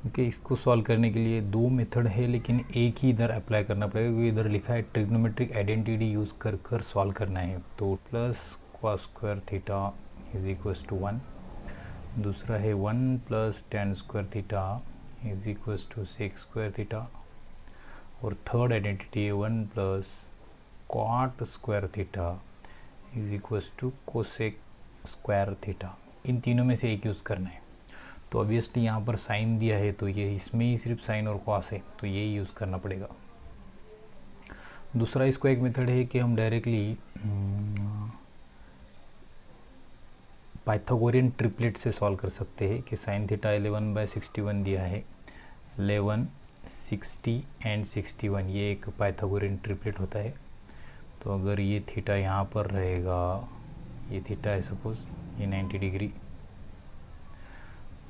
Okay, इसको solve करने के लिए दो मेथड है, लेकिन एक ही इधर अप्लाई करना पड़ेगा क्योंकि इधर लिखा है ट्रिग्नोमेट्रिक आइडेंटिटी यूज़ कर कर सॉल्व करना है। तो plus cos square theta is equals to 1, दूसरा है 1 plus tan square theta is equals to sec square theta, और थर्ड आइडेंटिटी है 1 plus cot square theta is equals to cosec square theta. इन तीनों में से एक यूज़ करना है। तो ऑब्वियसली यहाँ पर साइन दिया है तो ये इसमें ही सिर्फ साइन और कॉस है, तो ये यूज़ करना पड़ेगा। दूसरा इसको एक मेथड है कि हम डायरेक्टली पाइथागोरियन ट्रिपलेट से सॉल्व कर सकते हैं कि साइन थीटा 11/61 दिया है, 11, 60 एंड 61, ये एक पाइथागोरियन ट्रिपलेट होता है। तो अगर ये थीटा यहाँ पर रहेगा, ये थीटा है सपोज, ये 90 डिग्री,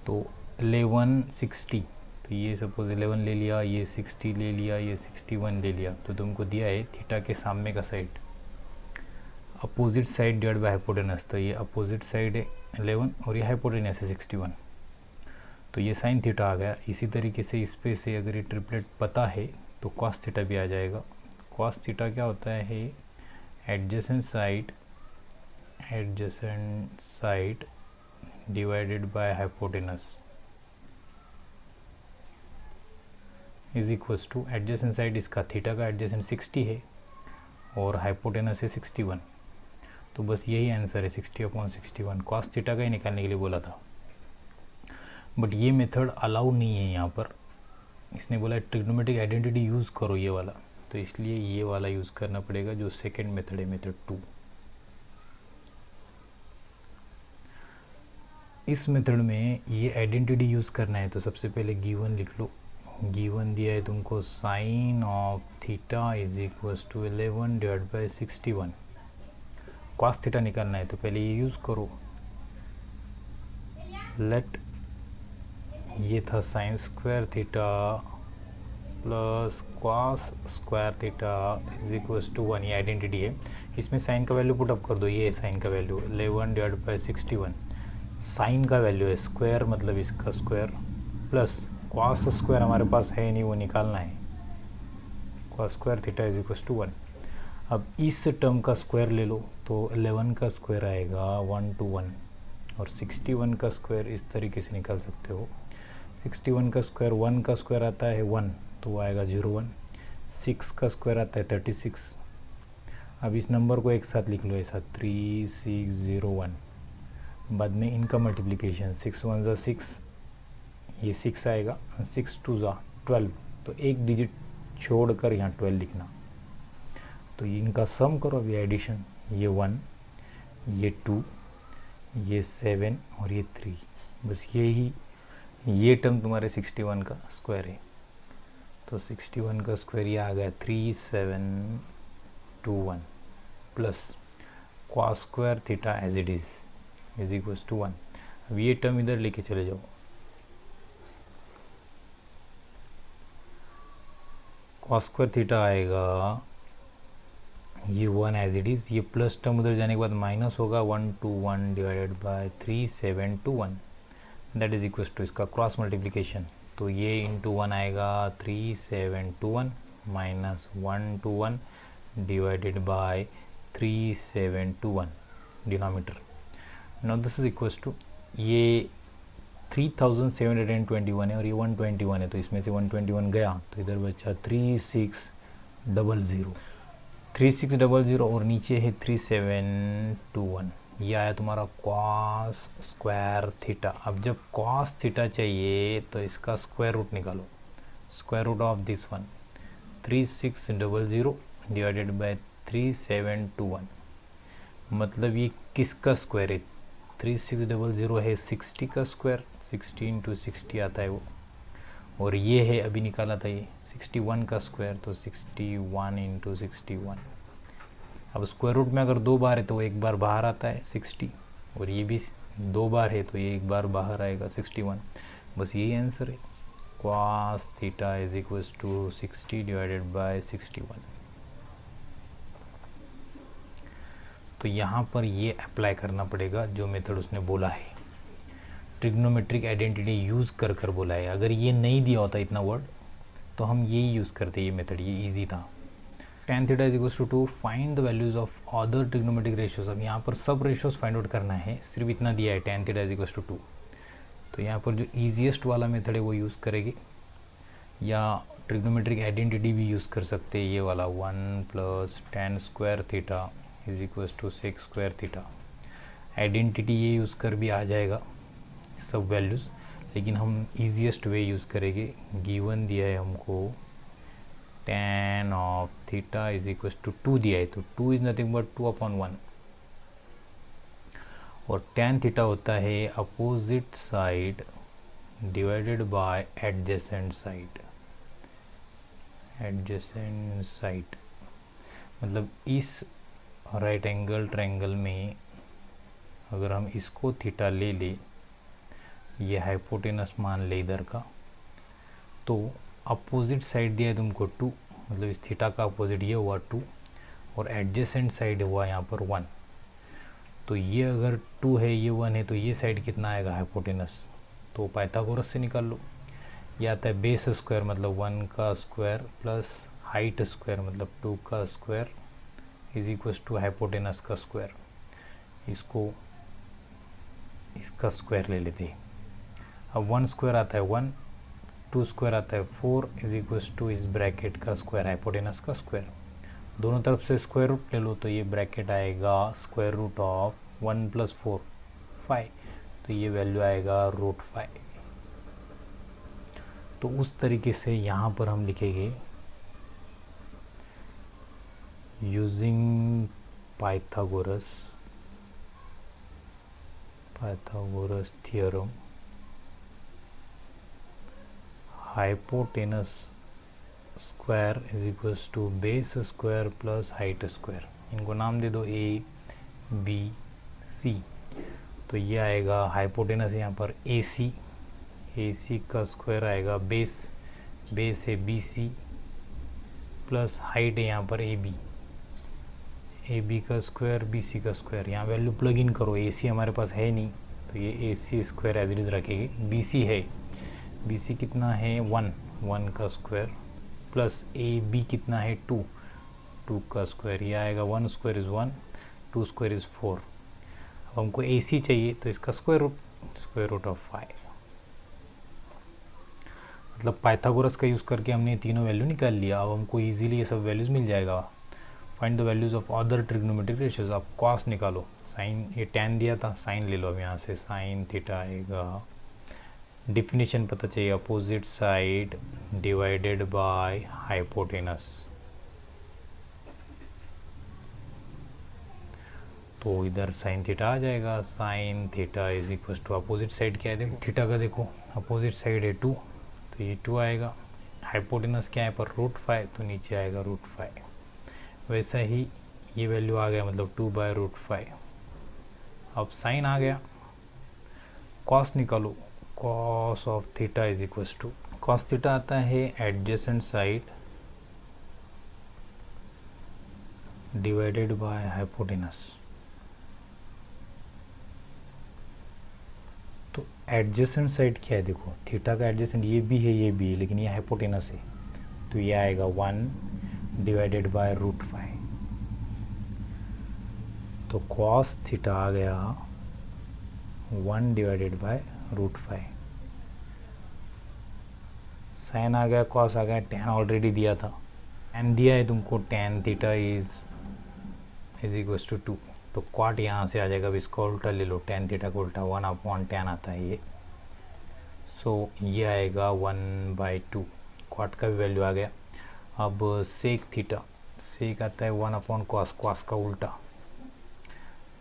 तो 11, 60, तो ये सपोज 11 ले लिया, ये 60 ले लिया, ये 61 ले लिया, तो तुमको दिया है थीटा के सामने का side opposite side divide by hypotenuse, तो ये अपोजिट साइड है 11 और ये हाइपोटेनस है 61, तो ये साइन थीटा आ गया। इसी तरीके से इस पे से अगर ये ट्रिपलेट पता है तो कॉस थीटा भी आ जाएगा। कॉस थीटा क्या होता है, adjacent side divided by hypotenuse is equals to, adjacent side इसका थीटा का एडजेसेंट 60 है और हाइपोटेनस है 61, तो बस यही आंसर है 60/61। कॉस थीटा का ही निकालने के लिए बोला था, बट ये मेथड अलाउ नहीं है यहाँ पर। इसने बोला ट्रिग्नोमेट्रिक आइडेंटिटी यूज़ करो ये वाला, तो इसलिए ये वाला यूज़ करना पड़ेगा जो सेकेंड मेथड है, मेथड 2। इस मेथड में ये आइडेंटिटी यूज़ करना है, तो सबसे पहले गिवन लिख लो। गिवन दिया है तुमको sine of theta is equals to 11 divide by 61। Cos theta निकालना है तो पहले ये यूज़ करो। लेट, ये था sine square theta plus cos square theta is equals to 1, ये आइडेंटिटी है। इसमें साइन का वैल्यू पुटअप कर दो, ये है साइन का वैल्यू 11 डिवाइड बाई 61, साइन का वैल्यू है स्क्वायर मतलब इसका स्क्वायर, प्लस कॉस स्क्वायर हमारे पास है नहीं, वो निकालना है। Cos square theta is equals to 1। अब इस टर्म का स्क्वायर ले लो, तो 11 का स्क्वायर आएगा 1 to 1, और 61 का स्क्वायर इस तरीके से निकाल सकते हो। 61 का स्क्वायर, 1 का स्क्वायर आता है 1, तो वो आएगा 01। 6 का स्क्वायर आता है 36। अब इस नंबर को एक साथ लिख लो ऐसा 3601। बाद में इनका मल्टीप्लिकेशन 6 1 ज़ा 6, ये 6 आएगा, 6 2 ज़ा 12, तो एक डिजिट छोड़कर यहाँ 12 लिखना। तो इनका सम करो अभी एडिशन, ये 1, ये 2, ये 7 और ये 3, बस ये टर्म तुम्हारे 61 का स्क्वायर है। तो 61 का स्क्वायर ये आ गया 3721 plus cos square theta as it is equals to 1। अब ये टर्म इधर लेके चले जाओ, कॉस स्क्वायर थीटा आएगा ये 1 एज इट इज़, ये प्लस टर्म उधर जाने के बाद माइनस होगा 121 divided by 3721, that is equals to इसका क्रॉस मल्टीप्लिकेशन, तो ये इंटू 1 आएगा 3721 minus 121 divided by 3721 denominator. Now this is equals to, ये 3721 है और ये 121 है, तो इसमें से 121 गया तो इधर बचा 3600 और नीचे है 3721। ये आया तुम्हारा कॉस स्क्वायर थीटा। अब जब कॉस थीटा चाहिए तो इसका स्क्वायर रूट निकालो, square root of this one 3600 divided by 3721, मतलब ये किसका स्क्वायर है, 3600 है 60 का स्क्वायर, 60 इंटू 60 आता है वो, और ये है अभी निकाला था ये 61 का स्क्वायर, तो 61 इंटू 61। अब स्क्वायर रूट में अगर 2 बार है तो वो एक बार बाहर आता है 60, और ये भी 2 बार है तो ये एक बार बाहर आएगा 61। बस यही आंसर है, cos theta is equals to 60 divided by 61। तो यहाँ पर ये अप्लाई करना पड़ेगा जो मेथड उसने बोला है। ट्रिग्नोमेट्रिक आइडेंटिटी यूज़ कर कर बोला है। अगर ये नहीं दिया होता इतना वर्ड तो हम यही यूज़ करते, ये मेथड, ये इजी था। tan theta is equals to find the values of other trigonometric ratios. अब यहाँ पर सब रेशियोज फाइंड आउट करना है, सिर्फ इतना दिया है tan theta is equals to 2। तो यहाँ पर जो ईजीएस्ट वाला मेथड है वो यूज़ करेंगे, या ट्रिग्नोमेट्रिक आइडेंटिटी भी यूज़ कर सकते हैं, ये वाला 1 plus tan square theta is equals to sec square theta. Identity ये यूज़ कर भी आ जाएगा सब वैल्यूज़, लेकिन हम ईजीएस्ट वे यूज़ करेंगे। गिवन दिया है हमको tan of theta is equals to 2 दिया है, तो 2 इज़ नथिंग बट 2/1, और tan थीटा होता है opposite side divided bye adjacent side. Adjacent side मतलब इस राइट एंगल ट्रायंगल में अगर हम इसको थीटा ले ले, ये हाइपोटेनस मान ले इधर का, तो अपोजिट साइड दिया है तुमको 2, मतलब इस थीटा का अपोजिट ये हुआ 2, और एडजेसेंट साइड हुआ यहाँ पर 1। तो ये अगर 2 है, ये 1 है, तो ये साइड कितना आएगा हाइपोटेनस, तो पाइथागोरस से निकाल लो। ये आता है बेस स्क्वायर मतलब 1 का स्क्वायर प्लस हाइट स्क्वायर मतलब 2 का square is equals to hypotenuse का स्क्वायर। इसको इसका स्क्वायर ले लेते हैं। अब 1 स्क्वायर आता है 1, 2 स्क्वायर आता है 4 इज इक्वल्स टू इस ब्रैकेट का स्क्वायर, हाइपोटेनस का स्क्वायर। दोनों तरफ से स्क्वायर रूट ले लो, तो ये ब्रैकेट आएगा स्क्वायर रूट ऑफ 1 प्लस 4 5, तो ये वैल्यू आएगा √5। तो उस तरीके से यहाँ पर हम लिखेंगे using Pythagoras theorem, hypotenuse square is equals to base square plus height square. इनको नाम दे दो A B C। तो ये आएगा हाइपोटेनस यहाँ पर AC का स्क्वायर आएगा बेस है BC प्लस हाइट है यहाँ पर AB का स्क्वायर BC का स्क्वायर। यहाँ वैल्यू प्लग इन करो, AC हमारे पास है नहीं तो ये AC square as it is रखेगी। BC है, BC कितना है 1 का स्क्वायर प्लस AB कितना है 2 का स्क्वायर। ये आएगा 1 स्क्वायर इज़ 1, 2 स्क्वायर इज़ 4। अब हमको AC चाहिए तो इसका स्क्वायर रूट ऑफ 5। मतलब पाइथागोरस का यूज़ करके हमने तीनों वैल्यू निकाल लिया। अब हमको इजीली ये सब वैल्यूज़ मिल जाएगा। Find the values of other trigonometric ratios. आप कॉस निकालो, साइन ये tan दिया था, साइन ले लो। अब यहाँ से साइन थीटा आएगा, डिफिनीशन पता चाहिए, opposite side divided by hypotenuse. तो इधर साइन थीटा आ जाएगा, sine theta is equal to opposite side क्या है, देखो थीटा का देखो अपोजिट साइड है 2, तो ये 2 आएगा। हाइपोटेनस क्या है पर √5, तो नीचे आएगा √5। वैसा ही ये वैल्यू आ गया, मतलब 2/√5। अब साइन आ गया, कॉस निकालो, cos of theta is equal to, cos theta आता है adjacent side divided by hypotenuse. तो एडजेसेंट साइड क्या है, देखो थीटा का एडजेसेंट ये भी है, लेकिन ये हाइपोटेनस है, तो ये आएगा 1 डिवाइडेड बाय √5। तो कॉस थीटा आ गया 1 डिवाइडेड बाय √5। साइन आ गया, कॉस आ गया, tan ऑलरेडी दिया था, tan दिया है तुमको, tan theta is equal to 2। तो क्वाट यहाँ से आ जाएगा, अब इसको उल्टा ले लो, tan थीटा को उल्टा 1/tan आता है ये। सो ये आएगा 1/2, क्वाट का भी वैल्यू आ गया। अब सेक थीटा, सेक आता है 1/cos, cos का उल्टा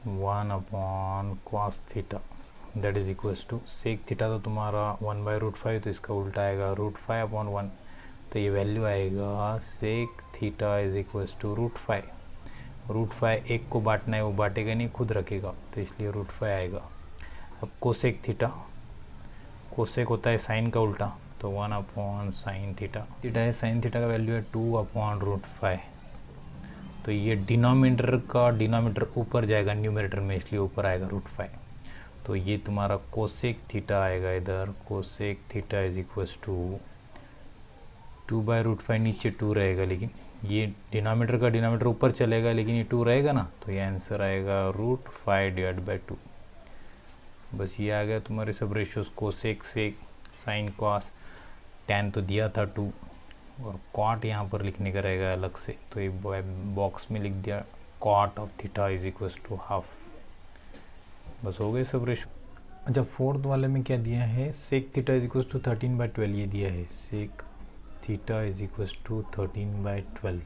1/cos theta, that is equals to sec theta तो तुम्हारा 1/√5, तो इसका उल्टा आएगा √5/1। तो ये वैल्यू आएगा sec theta is equals to √5। √5 एक को बांटना है, वो बांटेगा नहीं, खुद रखेगा, तो इसलिए √5 आएगा। अब कोसेक थीटा, कोसेक होता है साइन का उल्टा, तो 1/sin थीटा। थीटा है साइन थीटा का वैल्यू है 2/√5। तो ये डिनोमिनेटर ऊपर जाएगा न्यूमरेटर में, इसलिए ऊपर आएगा √5। तो ये तुम्हारा कोसेक थीटा आएगा इधर, cosec theta is equals to 2/√5, नीचे 2 रहेगा, लेकिन ये डिनोमिनेटर का डिनोमिनेटर ऊपर चलेगा, लेकिन ये 2 रहेगा ना, तो ये आंसर आएगा √5/2। बस ये आ गया तुम्हारे सब रेशियोज, कोसेक, सेक, साइन, कॉस, टैन तो दिया था 2, और कॉट यहाँ पर लिखने का रहेगा अलग से, तो ये बॉक्स में लिख दिया cot of theta is equals to half. बस हो गए सब रेशियो। अच्छा, फोर्थ वाले में क्या दिया है, sec theta is equals to 13/12 ये दिया है, sec theta is equals to 13/12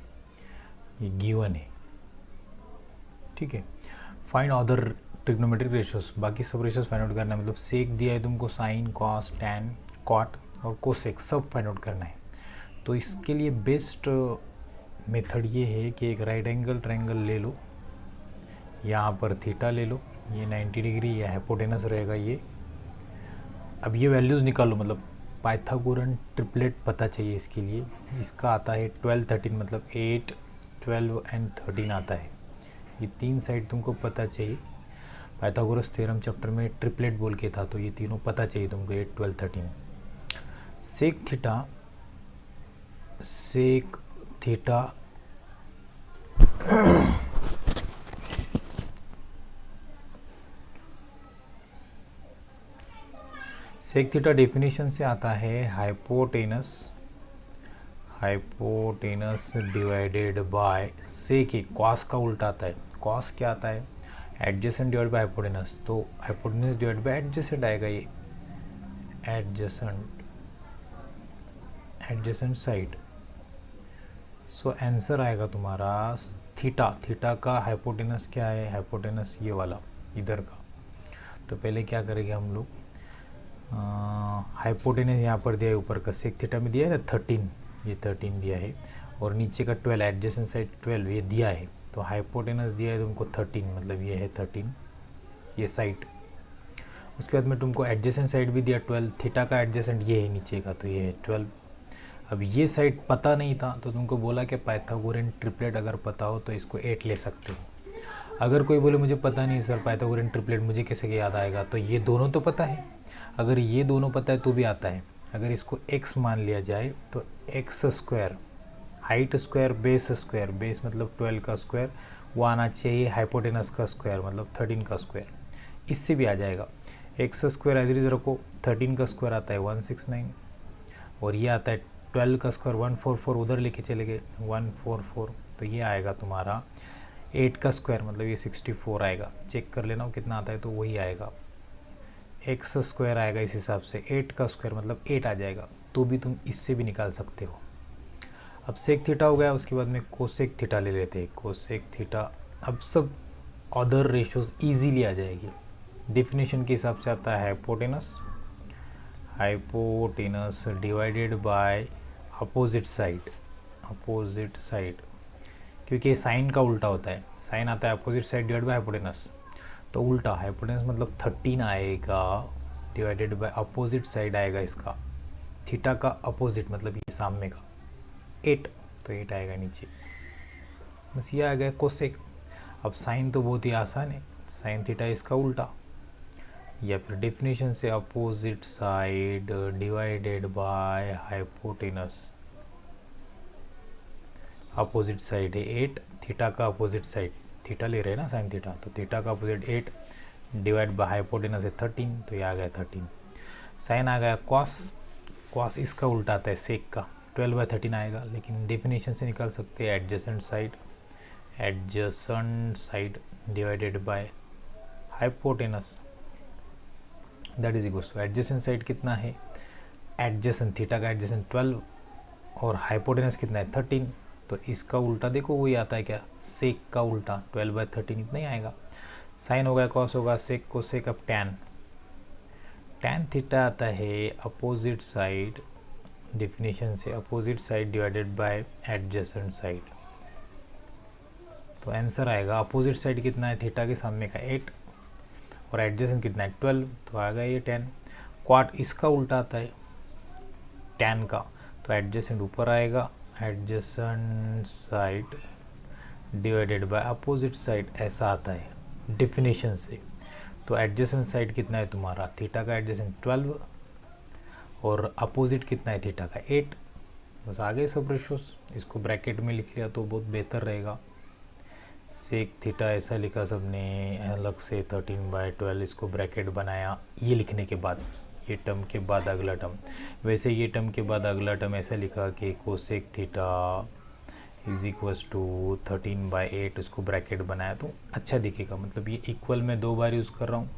ये गिवन है, ठीक है। फाइंड अदर ट्रिग्नोमेट्रिक रेशियोज, बाकी सब रेशियोज फाइंड आउट करना है, मतलब सेक दिया है तुमको, साइन, कॉस, टैन, कॉट और कोसेक सब फाइंड आउट करना है। तो इसके लिए बेस्ट मेथड ये है कि एक राइट एंगल ट्रायंगल ले लो, यहाँ पर थीटा ले लो, ये 90 डिग्री या हाइपोटेनस रहेगा ये। अब ये वैल्यूज़ निकालो, मतलब पाइथागोरन ट्रिपलेट पता चाहिए इसके लिए। इसका आता है 12, 13, मतलब 8, 12 एंड 13 आता है। ये 3 साइड तुमको पता चाहिए। पाइथागोरस थ्योरम चैप्टर में ट्रिपलेट बोल के था, तो ये तीनों पता चाहिए तुमको, 8, 12, 13। Sec theta, sec theta sec theta definition से आता है hypotenuse, hypotenuse divided by sec. Cos का उल्टा आता है, कॉस क्या आता है, एडजेसेंट डिवाइड बाय हाइपोटेनस, तो हाइपोटेनस डिवाइड बाय एडजेसेंट आएगा ये, adjacent, adjacent side. So answer आएगा तुम्हारा थीटा, थीटा का हाइपोटेनस क्या है, हाइपोटेनस ये वाला इधर का। तो पहले क्या करेंगे हम लोग, हाइपोटेनस यहाँ पर दिया है, ऊपर का सेक थीटा में दिया है ना 13, ये 13 दिया है, और नीचे का 12, एडजेसेंट साइड 12 ये दिया है। तो हाइपोटेनस दिया है तुमको 13, मतलब ये है 13 ये साइड। उसके बाद में तुमको एडजेसेंट साइड भी दिया 12, थीटा का एडजेसेंट ये है नीचे का, तो ये है 12। अब ये साइड पता नहीं था, तो तुमको बोला कि पाइथागोरन ट्रिपलेट अगर पता हो तो इसको 8 ले सकते हो। अगर कोई बोले मुझे पता नहीं सर पाइथागोरन ट्रिपलेट मुझे कैसे याद आएगा, तो ये दोनों तो पता है, अगर ये दोनों पता है तो भी आता है। अगर इसको x मान लिया जाए तो x², height square, base square, base मतलब 12 का स्क्वायर, वो आना चाहिए हाइपोटेनस का स्क्वायर मतलब 13 का स्क्वायर, इससे भी आ जाएगा। x² एज इज रखो, 13 का स्क्वायर आता है 169, और ये आता है 12 का स्क्वायर 144, उधर लेके चले गए 144, तो ये आएगा तुम्हारा 8 का स्क्वायर, मतलब ये 64 आएगा। चेक कर लेना कितना आता है, तो वही आएगा x² आएगा इस हिसाब से, 8 का स्क्वायर मतलब 8 आ जाएगा। तो भी तुम इससे भी निकाल सकते हो। अब सेक थीटा हो गया, उसके बाद में कोसेक थीटा ले लेते हैं, कोसेक थीटा। अब सब अदर रेशियोज इजीली आ जाएगी। डेफिनेशन के हिसाब से आता है hypotenuse, hypotenuse divided bye opposite side, opposite side, क्योंकि साइन का उल्टा होता है, साइन आता है opposite side divide by hypotenuse, तो उल्टा हाइपोटेनस मतलब 13 आएगा डिवाइडेड बाय अपोजिट साइड आएगा इसका, थीटा का अपोजिट मतलब ये सामने का 8, तो 8 आएगा नीचे। बस ये आ गया कोसेक। अब साइन तो बहुत ही आसान है, साइन थीटा इसका उल्टा, या फिर डेफिनेशन से opposite side divided by hypotenuse, opposite side है 8, थीटा का अपोजिट साइड, थीटा ले रहे हैं ना साइन थीटा, तो थीटा का अपोजिट 8 डिवाइड बाय हाइपोटेनस है 13, तो ये आ गया 13। साइन आ गया कॉस, कॉस इसका उल्टा आता है सेक का, 12/13 आएगा, लेकिन डेफिनेशन से निकाल सकते हैं adjacent side, adjacent side divided by hypotenuse, that is equals to adjacent side कितना है, एडजेसेंट थीटा का एडजेसेंट 12 और हाइपोटेनस कितना है 13, तो इसका उल्टा देखो वही आता है क्या, सेक का उल्टा 12/13 इतना ही आएगा। साइन हो गया, कॉस होगा, सेक को सेक, अब टैन, टैन थीटा आता है अपोजिट साइड, डेफिनेशन से opposite side divided bye adjacent side, तो आंसर आएगा अपोजिट साइड कितना है थीटा के सामने का 8 और एडजेसेंट कितना है 12, तो आ गया ये 10। क्वाट इसका उल्टा आता है टैन का, तो एडजेसेंट ऊपर आएगा, adjacent side divided bye opposite side ऐसा आता है डेफिनेशन से। तो एडजेसेंट साइड कितना है तुम्हारा, थीटा का एडजेसेंट 12 और अपोजिट कितना है थीटा का 8। बस आ गए सब रेशोस। इसको ब्रैकेट में लिख लिया तो बहुत बेहतर रहेगा। सेक थीटा ऐसा लिखा सबने अलग से 13/12, इसको ब्रैकेट बनाया ये लिखने के बाद, ये टर्म के बाद अगला टर्म। वैसे ये टर्म के बाद अगला टर्म ऐसा लिखा कि cosec theta is equals to 13/8, उसको ब्रैकेट बनाया तो अच्छा दिखेगा। मतलब ये इक्वल मैं 2 बार यूज़ कर रहा हूँ।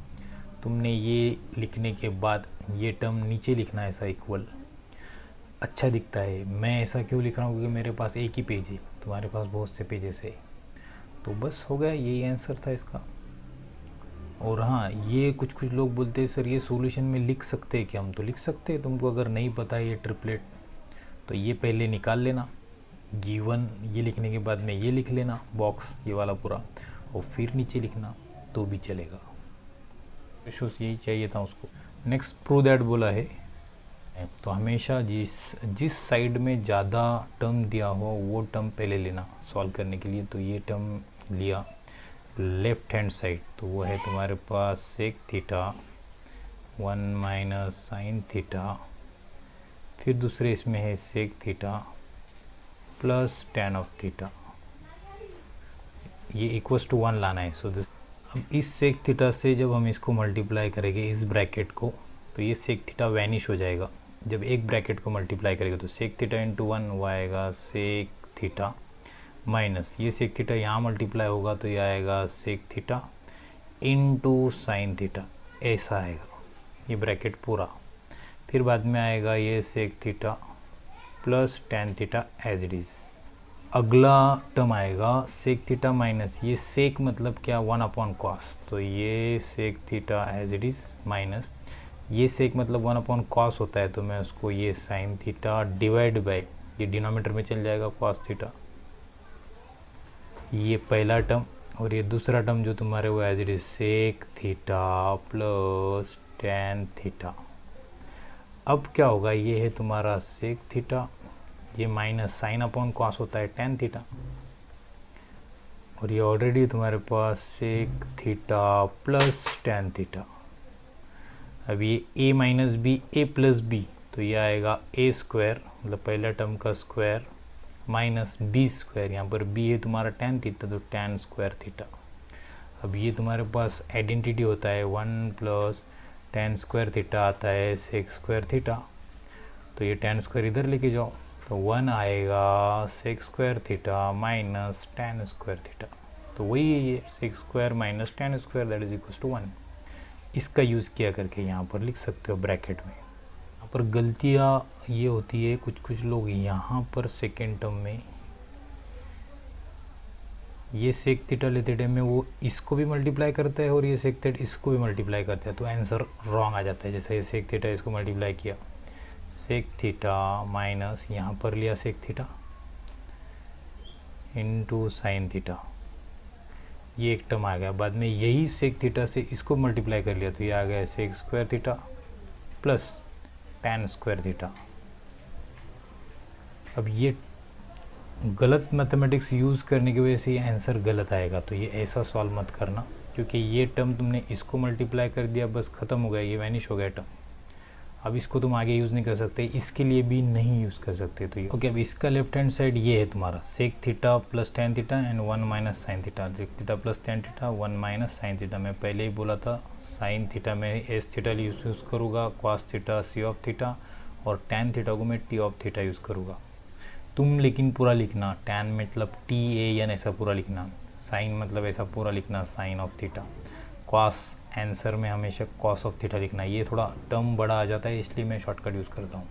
तुमने ये लिखने के बाद ये टर्म नीचे लिखना है ऐसा इक्वल, अच्छा दिखता है। मैं ऐसा क्यों लिख रहा हूँ क्योंकि मेरे पास एक ही पेज है, तुम्हारे पास बहुत से पेजेस है। तो बस हो गया, यही आंसर था इसका। और हाँ, ये कुछ लोग बोलते हैं सर ये सॉल्यूशन में लिख सकते हैं क्या? हम तो लिख सकते हैं। तुमको अगर नहीं पता है ये ट्रिपलेट तो ये पहले निकाल लेना, गिवन ये लिखने के बाद में ये लिख लेना बॉक्स ये वाला पूरा, और फिर नीचे लिखना तो भी चलेगा। यही चाहिए था उसको। नेक्स्ट प्रूव दैट बोला है, तो हमेशा जिस साइड में ज़्यादा टर्म दिया हो वो टर्म पहले लेना सॉल्व करने के लिए। तो ये टर्म लिया लेफ्ट हैंड साइड, तो वो है तुम्हारे पास sec theta 1 minus sine theta, फिर दूसरे इसमें है sec theta plus tan of theta, ये इक्वल्स टू 1 लाना है। सो दिस, अब इस सेक थीटा से जब हम इसको मल्टीप्लाई करेंगे इस ब्रैकेट को, तो ये सेक थीटा वैनिश हो जाएगा। जब एक ब्रैकेट को मल्टीप्लाई करेंगे तो सेक थीटा इंटू 1 वो आएगा सेक थीटा, माइनस ये सेक थीटा यहाँ मल्टीप्लाई होगा तो ये आएगा sec theta into sine theta, ऐसा आएगा ये ब्रैकेट पूरा। फिर बाद में आएगा ये sec theta plus tan theta as it is. अगला टर्म आएगा सेक थीटा माइनस ये सेक मतलब क्या 1/cos, तो ये sec theta as it is minus ये सेक मतलब 1/cos होता है, तो मैं उसको ये साइन थीटा डिवाइड बाय ये डिनोमिनेटर में चल जाएगा cos थीटा, ये पहला टर्म। और ये दूसरा टर्म जो तुम्हारे वो as it is sec theta plus tan theta. अब क्या होगा, ये है तुम्हारा सेक थीटा, ये माइनस sin/cos होता है टैन थीटा, और ये ऑलरेडी तुम्हारे पास sec theta plus tan theta. अब ये a minus B a plus B, तो ये आएगा a स्क्वायर मतलब पहला टर्म का स्क्वायर माइनस बी स्क्वायर, यहाँ पर b है तुम्हारा टैन थीटा तो टैन स्क्वायर थीटा। अब ये तुम्हारे पास आइडेंटिटी होता है 1 प्लस टैन स्क्वायर थीटा आता है सेक स्क्वायर थीटा, तो ये टैन स्क्वायर इधर लेके जाओ तो 1 आएगा sec square theta minus tan square theta, तो वही है ये sec square minus tan square that is equal to 1। इसका यूज़ किया करके यहाँ पर लिख सकते हो ब्रैकेट में। यहाँ पर गलतियाँ ये होती है, कुछ लोग यहाँ पर सेकेंड टर्म में ये सेक थीटा लेते टाइम में वो इसको भी मल्टीप्लाई करता है और ये सेक थीटा इसको भी मल्टीप्लाई करता है, तो आंसर रॉन्ग आ जाता है। जैसे ये सेक थीटा इसको मल्टीप्लाई किया सेक थीटा माइनस यहाँ पर लिया sec theta into sine theta, ये एक टर्म आ गया। बाद में यही सेक थीटा से इसको मल्टीप्लाई कर लिया तो ये आ गया sec square theta plus tan square theta. अब ये गलत मैथमेटिक्स यूज़ करने की वजह से ये आंसर गलत आएगा, तो ये ऐसा सॉल्व मत करना, क्योंकि ये टर्म तुमने इसको मल्टीप्लाई कर दिया बस ख़त्म हो गया, ये वैनिश हो गया टर्म। अब इसको तुम आगे यूज़ नहीं कर सकते, इसके लिए भी नहीं यूज़ कर सकते। तो ये ओके। अब इसका लेफ्ट हैंड साइड ये है तुम्हारा sec theta plus tan theta and 1 minus sine theta, sec theta plus tan theta 1 minus sine theta. मैं पहले ही बोला था साइन थीटा में एस थीटा यूज़ करूँगा, cos theta C of theta, और टैन थीटा को मैं टी ऑफ थीटा यूज़ करूँगा। तुम लेकिन पूरा लिखना, टैन मतलब TAN ऐसा पूरा लिखना, साइन मतलब ऐसा पूरा लिखना sine of theta, cos answer में हमेशा कॉस ऑफ थीटा लिखना। ये थोड़ा टर्म बड़ा आ जाता है इसलिए मैं शॉर्टकट यूज़ करता हूँ।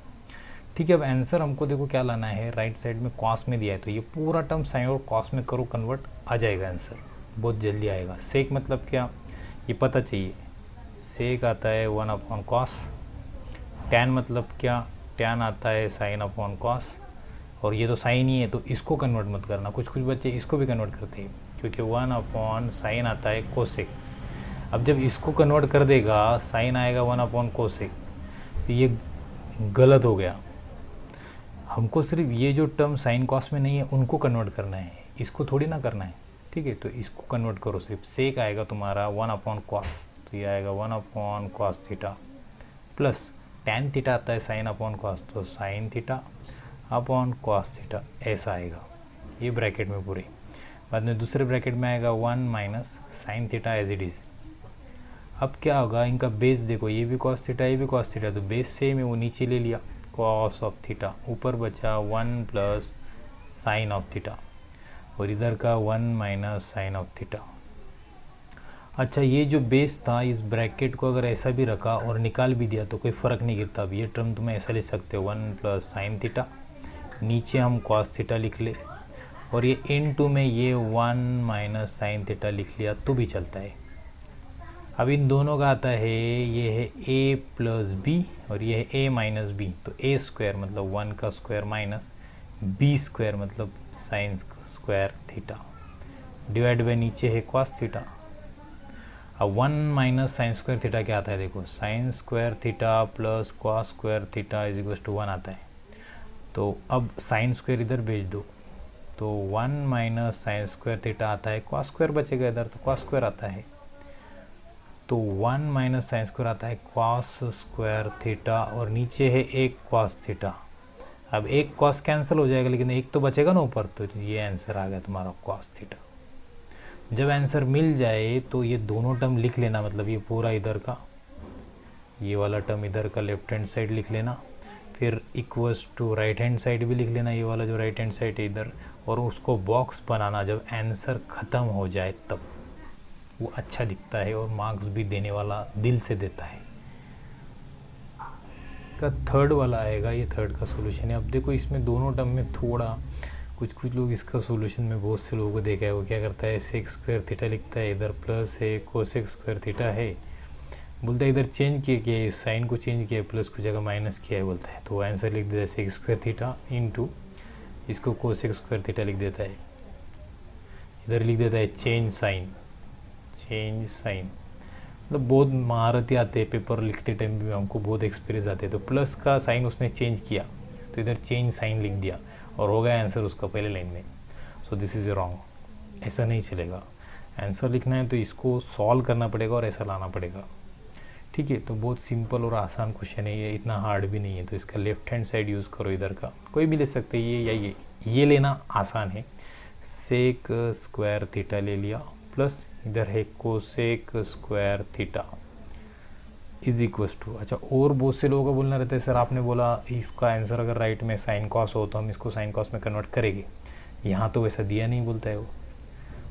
ठीक है। अब आंसर हमको देखो क्या लाना है, राइट साइड में कॉस में दिया है तो ये पूरा टर्म साइन और कॉस में करो कन्वर्ट, आ जाएगा आंसर, बहुत जल्दी आएगा। सेक मतलब क्या ये पता चाहिए, सेक आता है 1/cos, टैन मतलब क्या टैन आता है sin/cos, और ये तो साइन ही है तो इसको कन्वर्ट मत करना। कुछ बच्चे इसको भी कन्वर्ट करते हैं क्योंकि 1/sin आता है कोसेक। अब जब इसको कन्वर्ट कर देगा साइन आएगा 1/कोसेक, तो ये गलत हो गया। हमको सिर्फ ये जो टर्म साइन कॉस में नहीं है उनको कन्वर्ट करना है, इसको थोड़ी ना करना है। ठीक है, तो इसको कन्वर्ट करो, सिर्फ सेक आएगा तुम्हारा 1/cos, तो तो ये आएगा 1 upon cos theta plus tan theta आता है साइन अपॉन कॉस, तो sine theta upon cos theta ऐसा आएगा ये ब्रैकेट में पूरी। बाद में दूसरे ब्रैकेट में आएगा 1 minus sine theta as it is. अब क्या होगा, इनका बेस देखो, ये भी कॉस थीटा ये भी कॉस थीटा, तो बेस सेम है वो नीचे ले लिया कॉस ऑफ थीटा, ऊपर बचा 1 प्लस साइन ऑफ थीटा और इधर का 1 माइनस साइन ऑफ थीटा। अच्छा ये जो बेस था इस ब्रैकेट को अगर ऐसा भी रखा और निकाल भी दिया तो कोई फ़र्क नहीं गिरता। अब ये टर्म तुम्हें ऐसा लिख सकते हो 1 प्लस साइन थीटा, नीचे हम कॉस थीटा लिख ले और ये इनटू में ये 1 माइनस साइन थीटा लिख लिया तो भी चलता है। अब इन दोनों का आता है, ये है a प्लस बी और ये है a माइनस बी, तो a स्क्वायर मतलब 1 का स्क्वायर माइनस b स्क्वायर मतलब sign square theta divide by नीचे है कॉस थीटा। अब 1 माइनस साइन स्क्वायर थीटा क्या आता है, देखो sine square theta plus cos square theta is equal to 1 आता है। तो अब साइन स्क्वायर इधर भेज दो तो 1 माइनस साइन स्क्वायर थीटा आता है, कॉस स्क्वायर बचेगा इधर तो कॉस स्क्वायर आता है, तो 1 माइनस साइन स्क्वायर आता है कॉस स्क्वायर थीटा और नीचे है एक कॉस थीटा। अब एक कॉस कैंसिल हो जाएगा लेकिन एक तो बचेगा ना ऊपर, तो ये आंसर आ गया तुम्हारा कॉस थीटा। जब आंसर मिल जाए तो ये दोनों टर्म लिख लेना, मतलब ये पूरा इधर का ये वाला टर्म इधर का लेफ्ट हैंड साइड लिख लेना, फिर equals to right hand side भी लिख लेना, ये वाला जो राइट हैंड साइड है इधर, और उसको बॉक्स बनाना जब आंसर ख़त्म हो जाए तब, वो अच्छा दिखता है और मार्क्स भी देने वाला दिल से देता है। का थर्ड वाला आएगा, ये थर्ड का सॉल्यूशन है। अब देखो इसमें दोनों टर्म में थोड़ा कुछ लोग इसका सॉल्यूशन में बहुत से लोगों को देखा है, वो क्या करता है सेक स्क्वायर थीटा लिखता है, इधर प्लस है कोसेक स्क्वायर थीटा है, बोलता है इधर चेंज किया क्या, साइन को चेंज किया प्लस को जगह माइनस किया है बोलता है, तो आंसर लिख देता है सेक स्क्वायर थीटा इनटू इसको कोसेक स्क्वायर थीटा लिख देता है, इधर लिख देता है चेंज साइन मतलब बहुत महारती आते हैं पेपर लिखते टाइम भी, हमको बहुत एक्सपीरियंस आते हैं। तो प्लस का साइन उसने चेंज किया तो इधर चेंज साइन लिख दिया और हो गया आंसर उसका पहले लाइन में। सो दिस इज़ रॉन्ग, ऐसा नहीं चलेगा। आंसर लिखना है तो इसको सॉल्व करना पड़ेगा और ऐसा लाना पड़ेगा, ठीक है। तो बहुत सिंपल और आसान क्वेश्चन है ये, इतना हार्ड भी नहीं है। तो इसका लेफ्ट हैंड साइड यूज़ करो, इधर का कोई भी ले सकते हैं, ये या ये लेना आसान है। सेक स्क्वायर थीटा ले लिया प्लस इधर है cosec square theta is equals to, अच्छा और बहुत से लोगों का बोलना रहता है सर आपने बोला इसका आंसर अगर राइट में साइन कॉस हो तो हम इसको साइन कॉस में कन्वर्ट करेंगे, यहाँ तो वैसा दिया नहीं बोलता है वो,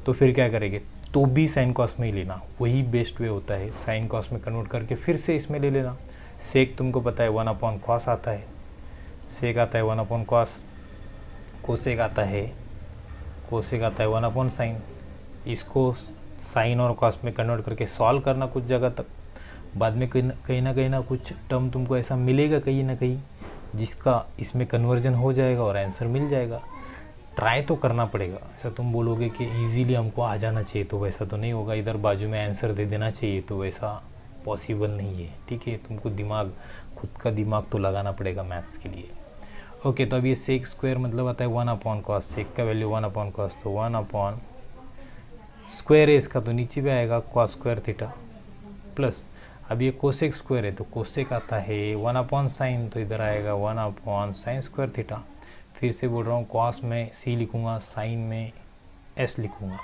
तो फिर क्या करेंगे, तो भी साइन कॉस में ही लेना, वही बेस्ट वे होता है। साइन कॉस में कन्वर्ट करके फिर से इसमें ले लेना। सेक तुमको पता है 1 अपॉन कॉस आता है, सेक आता है 1 अपॉन कॉस, कोसेक आता है 1 अपॉन साइन, इसको साइन और कॉस में कन्वर्ट करके सॉल्व करना कुछ जगह तक, बाद में कहीं ना कुछ टर्म तुमको ऐसा मिलेगा कहीं ना कहीं जिसका इसमें कन्वर्जन हो जाएगा और आंसर मिल जाएगा। ट्राई तो करना पड़ेगा। ऐसा तुम बोलोगे कि इजीली हमको आ जाना चाहिए तो वैसा तो नहीं होगा, इधर बाजू में आंसर दे देना चाहिए तो वैसा पॉसिबल नहीं है, ठीक है। तुमको खुद का दिमाग तो लगाना पड़ेगा मैथ्स के लिए। ओके, तो अब ये सेक स्क्वायर मतलब आता है 1 अपॉन कॉस, सेक का वैल्यू 1 अपॉन कॉस, तो 1 अपॉन स्क्वायर है इसका तो नीचे भी आएगा कॉस स्क्वायर थीटा प्लस, अब ये कोसेक स्क्वायर है तो कोसेक आता है 1 अपॉन साइन, तो इधर आएगा 1 अपॉन साइन स्क्वायर थीटा। फिर से बोल रहा हूँ कॉस में सी लिखूँगा, साइन में एस लिखूँगा।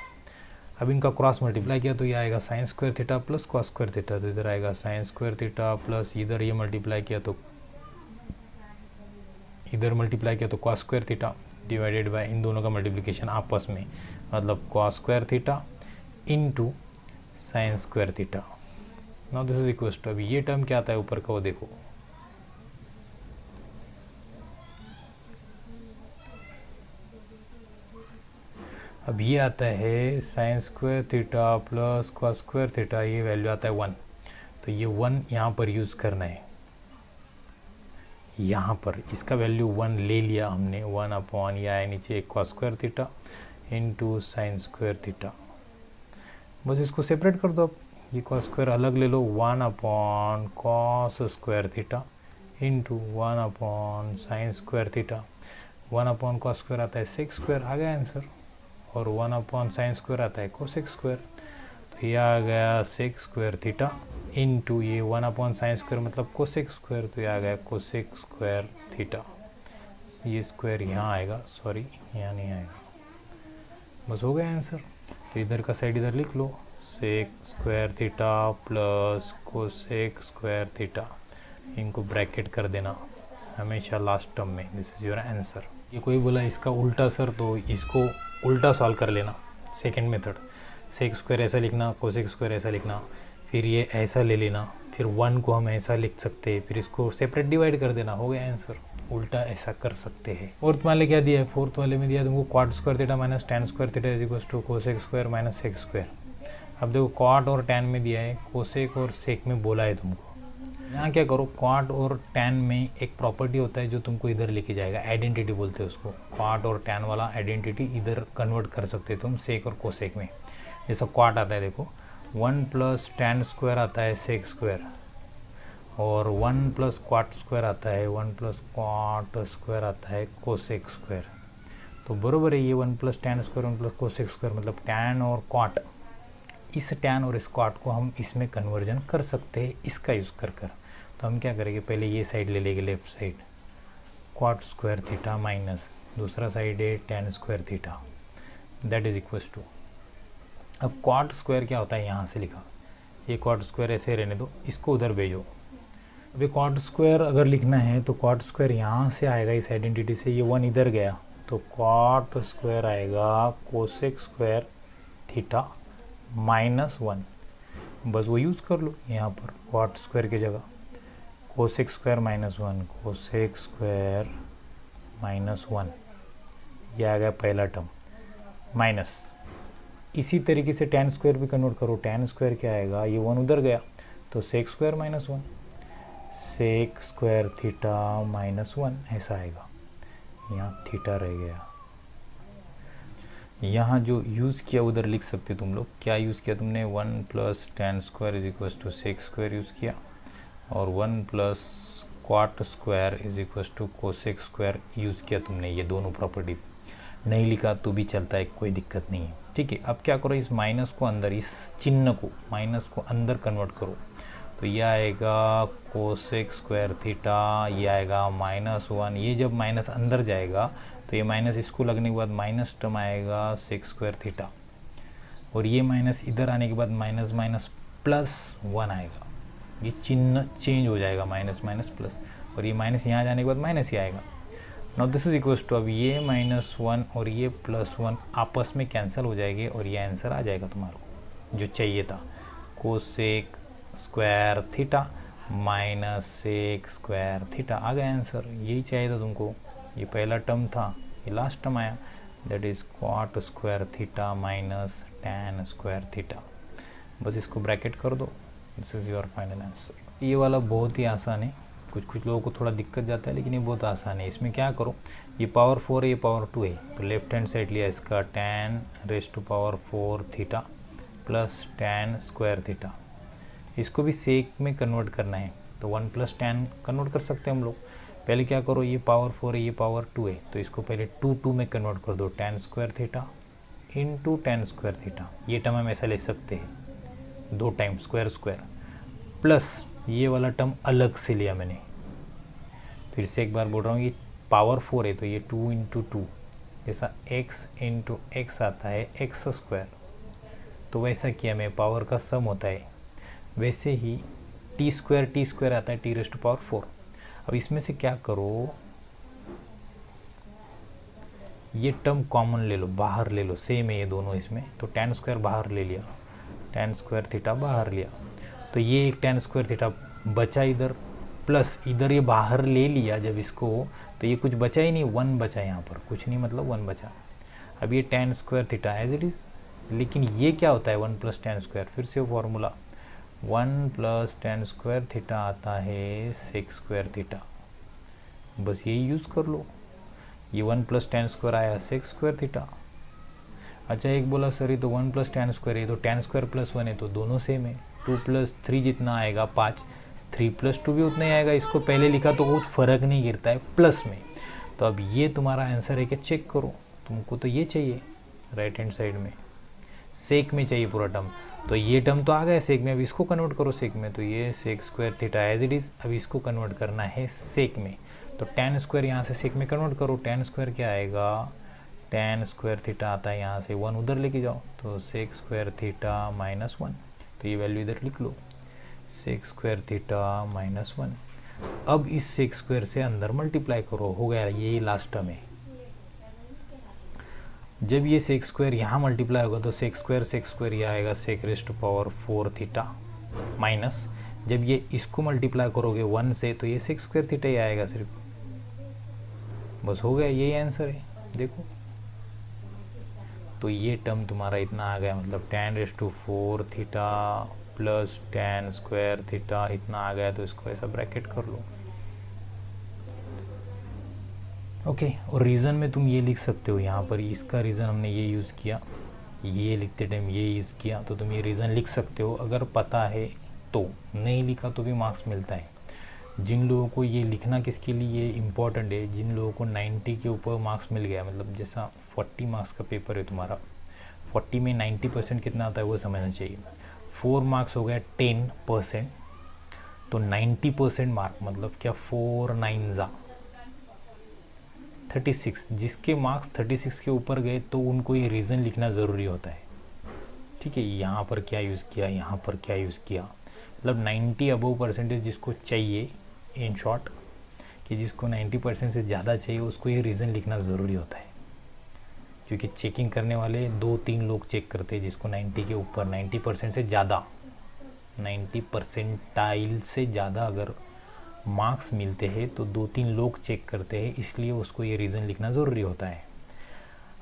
अब इनका क्रॉस मल्टीप्लाई किया तो ये आएगा sign square theta plus cos square theta, तो इधर आएगा साइन स्क्वायर थीटा प्लस इधर ये मल्टीप्लाई किया तो इधर मल्टीप्लाई किया तो cos square theta divided by इन दोनों का मल्टीप्लिकेशन आपस में, मतलब cos square theta into sine square theta. Now this is equals to, अब ये टर्म क्या आता है ऊपर का वो देखो, अब ये आता है sign square theta plus cos square theta, ये वैल्यू आता है 1, तो ये 1 यहाँ पर यूज़ करना है, यहाँ पर इसका वैल्यू 1 ले लिया हमने, 1 अपॉन या है नीचे cos square theta into sine square theta, बस इसको सेपरेट कर दो। अब ये कॉस स्क्वायर अलग ले लो, 1 upon cos square theta into 1 upon sine square theta, 1 upon cos square आता है सेक स्क्वायर, आ गया आंसर, और 1 अपॉन साइन स्क्वायर आता है कोसेक स्क्वायर। तो ये आ गया सेक स्क्वायर थीटा इनटू ये 1/sin² मतलब कोसेक स्क्वायर, तो ये आ गया कोसेक स्क्वायर थीटा। ये स्क्वायर यहाँ आएगा, सॉरी यहाँ नहीं आएगा, बस हो गया आंसर। तो इधर का साइड इधर लिख लो, sec square theta plus cosec square theta, इनको ब्रैकेट कर देना हमेशा लास्ट टर्म में। This is your answer. ये कोई बोला इसका उल्टा सर, तो इसको उल्टा सॉल्व कर लेना। सेकंड मेथड, सेक स्क्वायर ऐसा लिखना, कोसेक स्क्वायर ऐसा लिखना, फिर ये ऐसा ले लेना, फिर 1 को हम ऐसा लिख सकते हैं, फिर इसको सेपरेट डिवाइड कर देना, हो गया आंसर। उल्टा ऐसा कर सकते हैं। फोर्थ वाले क्या दिया है, फोर्थ वाले में दिया तुमको cot square theta minus tan square theta is equals to cosec square minus sec square. अब देखो कॉट और टैन में दिया है, कोसेक और सेक में बोला है तुमको। यहाँ क्या करो, कॉट और टैन में एक प्रॉपर्टी होता है जो तुमको इधर लेके जाएगा, आइडेंटिटी बोलते हैं उसको। कॉट और टैन वाला आइडेंटिटी इधर कन्वर्ट कर सकते हो तुम सेक और कोसेक में। जैसा कॉट आता है देखो, 1 प्लस टैन स्क्वायर आता है सेक स्क्वायर, और 1 प्लस क्वाट स्क्वायर आता है, 1 प्लस क्वाट स्क्वायर आता है कोसेक स्क्वायर। तो बराबर है ये 1 plus tan square 1 plus cosec square, मतलब टैन और क्वाट, इस टैन और इस क्वाट को हम इसमें कन्वर्जन कर सकते हैं इसका यूज़ कर कर। तो हम क्या करेंगे, पहले ये साइड ले लेंगे left side, cot square theta minus दूसरा साइड है tan square theta, that is equals to. अब क्वाट स्क्वायर क्या होता है, यहाँ से लिखा, ये क्वाट स्क्वायर ऐसे रहने दो, इसको उधर भेजो। अभी क्वाट स्क्वायर अगर लिखना है तो क्वाट स्क्वायर यहाँ से आएगा इस आइडेंटिटी से, ये 1 इधर गया तो क्वाट स्क्वायर आएगा कोसेक स्क्वायर थीटा माइनस 1, बस वो यूज़ कर लो यहाँ पर क्वाट स्क्वायर की जगह। Cosec square minus 1, cosec square minus 1, ये आ गया पहला टर्म माइनस। इसी तरीके से टैन स्क्वायर भी कन्वर्ट करो, टैन स्क्वायर क्या आएगा, ये 1 उधर गया तो sec square minus 1, sec square theta minus 1 ऐसा आएगा, यहाँ थीटा रह गया। यहाँ जो यूज़ किया उधर लिख सकते तुम लोग, क्या यूज़ किया तुमने, 1 plus tan square is equals to sec square use किया, और 1 plus cot square is equals to cosec square use किया तुमने। ये दोनों प्रॉपर्टीज़ नहीं लिखा तो भी चलता है, कोई दिक्कत नहीं है, ठीक है। अब क्या करो, इस माइनस को अंदर, इस चिन्ह को माइनस को अंदर कन्वर्ट करो, तो ये आएगा कोसेक स्क्वायर थीटा, ये आएगा माइनस 1, ये जब माइनस अंदर जाएगा तो ये माइनस इसको लगने के बाद माइनस टर्म आएगा सेक स्क्वायर थीटा, और ये माइनस इधर आने के बाद माइनस माइनस प्लस 1 आएगा, ये चिन्ह चेंज हो जाएगा, माइनस माइनस प्लस, और ये माइनस यहाँ जाने के बाद माइनस ही आएगा। Now this is equals to, अब ये माइनस 1 और ये प्लस 1 आपस में कैंसिल हो जाएंगे और ये आंसर आ जाएगा तुम्हारे को जो चाहिए था, cosec square theta minus sec square theta आ गया आंसर। यही चाहिए था तुमको, ये पहला टर्म था, ये लास्ट टर्म आया, that is cot square theta minus tan square theta. बस इसको ब्रैकेट कर दो, this is your final answer. ये वाला बहुत ही आसान है, कुछ लोगों को थोड़ा दिक्कत जाता है, लेकिन ये बहुत आसान है। इसमें क्या करो, ये पावर 4 है, ये पावर 2 है, तो लेफ्ट हैंड साइड लिया इसका tan raise to power 4 theta plus tan square theta. इसको भी सेक में कन्वर्ट करना है तो 1 प्लस टैन कन्वर्ट कर सकते हैं हम लोग। पहले क्या करो, ये पावर 4 है, ये पावर 2 है, तो इसको पहले 2 में कन्वर्ट कर दो, tan square theta into tan square theta. ये टर्म हम ऐसा ले सकते हैं 2 टाइम स्क्वायर स्क्वायर, प्लस ये वाला टर्म अलग से लिया मैंने। फिर से एक बार बोल रहा हूँ, ये पावर 4 है तो ये 2 इंटू 2, जैसा x इंटू एक्स आता है एक्स स्क्वायर, तो वैसा किया मैं, पावर का सम होता है, वैसे ही टी स्क्वायर आता है, टी रेज़ टू पावर 4। अब इसमें से क्या करो, ये टर्म कॉमन ले लो, बाहर ले लो, सेम है ये दोनों इसमें, तो टैन स्क्वायर बाहर ले लिया, टैन स्क्वायर थीटा बाहर लिया, तो ये एक टैन स्क्वायर थीटा बचा इधर, प्लस इधर ये बाहर ले लिया जब इसको, तो ये कुछ बचा ही नहीं, 1 बचा यहाँ पर, कुछ नहीं मतलब 1 बचा। अब ये tan square theta as it is, लेकिन ये क्या होता है 1 प्लस टैन स्क्वायर, फिर से वो formula 1 plus tan square theta आता है सेक स्क्वायर थीटा, बस यही यूज़ कर लो। ये 1 प्लस टैन स्क्वायर आया सेक स्क्वायर थीटा। अच्छा एक बोला सर ये तो 1 प्लस टैन स्क्वायर है, तो टैन स्क्वायर प्लस 1 है, तो दोनों सेम है, 2 प्लस 3 जितना आएगा 5, 3 प्लस 2 भी उतना ही आएगा। इसको पहले लिखा तो कुछ फ़र्क नहीं गिरता है प्लस में। तो अब ये तुम्हारा आंसर है क्या, चेक करो, तुमको तो ये चाहिए राइट हैंड साइड में, सेक में चाहिए पूरा टर्म, तो ये टर्म तो आ गया सेक में, अब इसको कन्वर्ट करो सेक में, तो ये sec square theta as it is, अब इसको कन्वर्ट करना है सेक में, तो टेन स्क्वायर यहाँ से सेक में कन्वर्ट करो, टेन स्क्वायर क्या आएगा, टेन स्क्वायर थीटा आता है यहाँ से 1 उधर लेके जाओ, तो सेक स्क्वायर थीटा -1, तो ये वैल्यू इधर लिख लो, सेक स्क्वायर थीटा -1। अब इस सेक स्क्वायर से अंदर मल्टीप्लाई करो, हो गया, यही लास्ट टर्म है। जब ये सेक स्क्वायर यहाँ मल्टीप्लाई होगा तो सेक स्क्वायर ये आएगा sec raised to power 4 theta minus, जब ये इसको मल्टीप्लाई करोगे 1 से तो ये सेक स्क्वायर थीटा ही आएगा सिर्फ, बस हो गया, यही आंसर है। देखो तो ये टर्म तुम्हारा इतना आ गया, मतलब tan raised to 4 theta plus tan square theta इतना आ गया, तो इसको ऐसा ब्रैकेट कर लो। ओके और रीज़न में तुम ये लिख सकते हो, यहाँ पर इसका रीज़न हमने ये यूज़ किया, ये लिखते टाइम ये यूज़ किया, तो तुम ये रीज़न लिख सकते हो अगर पता है तो, नहीं लिखा तो भी मार्क्स मिलता है। जिन लोगों को ये लिखना किसके लिए इम्पॉर्टेंट है, जिन लोगों को 90 के ऊपर मार्क्स मिल गया, मतलब जैसा 40 मार्क्स का पेपर है तुम्हारा, 40 में 90% कितना आता है वो समझना चाहिए। 4 मार्क्स हो गया 10%, तो 90% मार्क मतलब क्या, 4 9 जा 36, जिसके मार्क्स 36 के ऊपर गए तो उनको ये रीज़न लिखना ज़रूरी होता है। ठीक है, यहाँ पर क्या यूज़ किया, यहाँ पर क्या यूज़ किया, मतलब 90 अबव परसेंटेज जिसको चाहिए, इन शॉर्ट कि जिसको 90% से ज़्यादा चाहिए उसको ये रीज़न लिखना ज़रूरी होता है, क्योंकि चेकिंग करने वाले 2-3 लोग चेक करते हैं, जिसको 90 के ऊपर 90% से ज़्यादा 90 परसेंटाइल से ज़्यादा अगर मार्क्स मिलते हैं तो 2-3 लोग चेक करते हैं, इसलिए उसको ये रीज़न लिखना ज़रूरी होता है।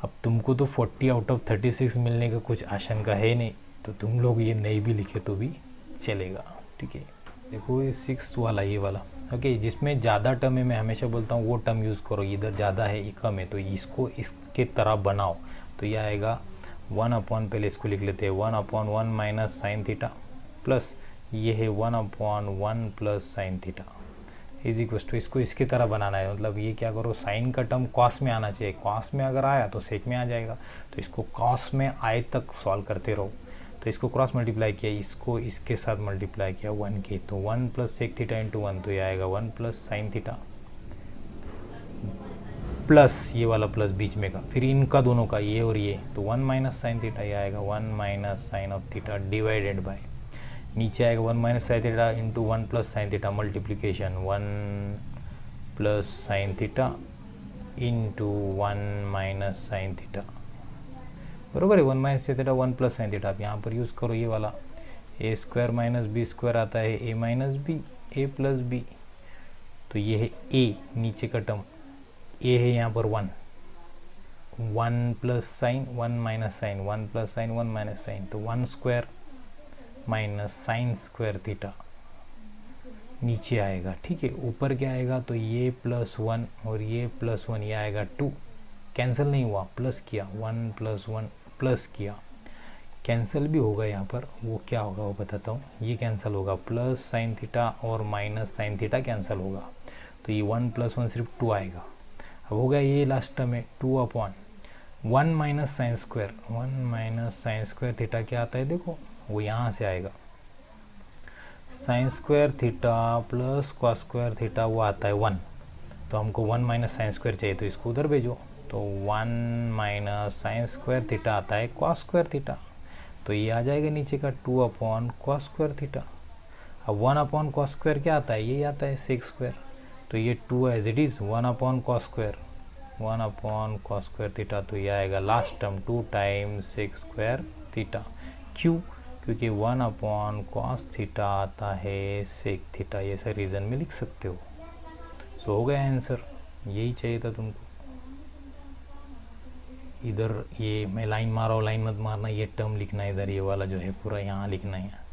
अब तुमको तो 40 आउट ऑफ 36 मिलने का कुछ आशंका है नहीं, तो तुम लोग ये नहीं भी लिखे तो भी चलेगा। ठीक है, देखो ये 6th वाला, ये वाला ओके, जिसमें ज़्यादा टर्म है, मैं हमेशा बोलता हूँ वो टर्म यूज़ करो, इधर ज़्यादा है ये कम है, तो इसको इसके तरह बनाओ, तो ये आएगा 1/, पहले इसको लिख लेते हैं 1/1 माइनस साइन थीटा, प्लस ये है 1/1 plus sine theta is equal to, इसको इसकी तरह बनाना है, मतलब ये क्या करो, साइन का टर्म कॉस में आना चाहिए, कॉस में अगर आया तो सेक में आ जाएगा, तो इसको कॉस में आए तक सॉल्व करते रहो। तो इसको क्रॉस मल्टीप्लाई किया, इसको इसके साथ मल्टीप्लाई किया 1 के, तो 1 प्लस सेक थीटा इंटू 1, तो ये आएगा 1 प्लस साइन थीटा, प्लस ये वाला प्लस बीच में का, फिर इनका दोनों का, ये और ये, तो 1 माइनस साइन थीटा, ये आएगा 1 minus sine of theta divided by, नीचे आएगा 1 minus sine theta into 1 plus sine theta multiplication 1 plus sine theta into 1 minus sine theta, बरोबर है, 1 minus sine theta 1 plus sine theta. आप यहाँ पर यूज़ करो ये वाला, A square minus B square आता है A minus B, A plus B, तो ये है ए, नीचे का टर्म ए है यहाँ पर 1 plus sine 1 minus sine 1 plus sine 1 minus sine, तो 1 square minus sine square theta नीचे आएगा। ठीक है, ऊपर क्या आएगा, तो ये +1 और ये +1, ये आएगा 2, कैंसिल नहीं हुआ, प्लस किया 1 + 1 प्लस किया, कैंसिल भी होगा यहाँ पर, वो क्या होगा वो बताता हूँ, ये कैंसिल होगा, प्लस साइन थीटा और माइनस साइन थीटा कैंसिल होगा, तो ये 1 + 1 सिर्फ 2 आएगा। अब हो गया ये लास्ट टर्म है 2/1 minus sine square, 1 minus sine square theta क्या आता है, देखो वो यहाँ से आएगा, sign square theta plus cos square theta वो आता है 1, तो हमको 1 माइनस साइन स्क्वायर चाहिए, तो इसको उधर भेजो, तो 1 माइनस साइन स्क्वायर थीटा आता है कॉस स्क्वायर थीटा, तो ये आ जाएगा नीचे का 2/cos स्क्वायर थीटा। अब 1/cos स्क्वायर क्या आता है, यही आता है सेक स्क्वायर, तो ये 2 as it is 1/cos square 1/cos square theta, तो ये आएगा last term 2 times sec square theta. क्यों, क्योंकि 1/cos थीटा आता है सेक थीटा, ये ऐसा रीज़न में लिख सकते हो। सो हो गया आंसर, यही चाहिए था तुमको। इधर ये मैं लाइन मारा हूँ, लाइन मत मारना, ये टर्म लिखना है इधर, ये वाला जो है पूरा यहाँ लिखना है।